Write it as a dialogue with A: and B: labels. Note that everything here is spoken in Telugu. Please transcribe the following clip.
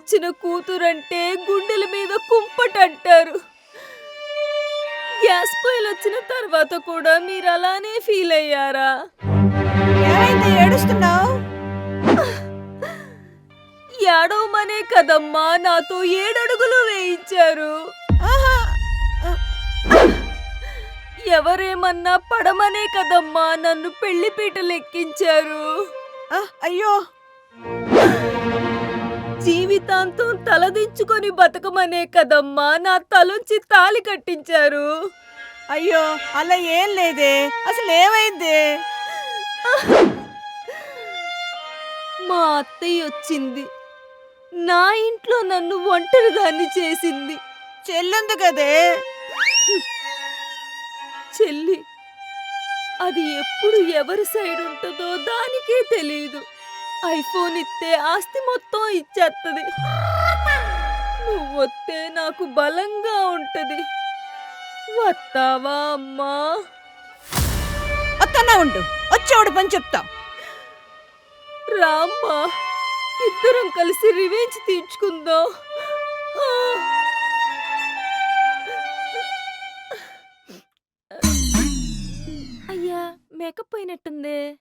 A: వచ్చిన కూతురంటే గుండెల మీద కుంపటంటారు. గ్యాస్ పొయ్యిలు వచ్చిన తర్వాత కూడా మీరు అలానే ఫీల్ అయ్యారా?
B: ఏమైంది ఏడుస్తున్నావు?
A: ఏడవమనే కదమ్మా నాతో 7 అడుగులు వేయించారు.
B: ఆహా!
A: ఎవరేమన్నా పడమనే కదమ్మా నన్ను పెళ్లి పీటలెక్కించారు.
B: అయ్యో!
A: జీవితాంతం తలదించుకొని బతకమనే కదమ్మా నా తలొంచి తాళి కట్టించారు.
B: అయ్యో! అలా ఏం లేదే, అసలు ఏమైంది?
A: మా అత్తయ్య వచ్చింది. నా ఇంట్లో నన్ను ఒంటరిదాన్ని చేసింది.
B: చెల్లుంది కదే.
A: చెల్లి అది ఎప్పుడు ఎవరి సైడ్ ఉంటుందో దానికే తెలీదు. ఐఫోన్ ఇస్తే ఆస్తి మొత్తం ఇచ్చేత్తది. నువ్వొత్తే నాకు బలంగా ఉంటది. వస్తావా అమ్మా?
B: వత్తన్నా ఉండు, వచ్చేవాడు పని చెప్తా.
A: రామ్మా, ఇద్దరం కలిసి రివెంజ్ తీర్చుకుందాం. అయ్యా, మేకప్ పోయినట్టుందే.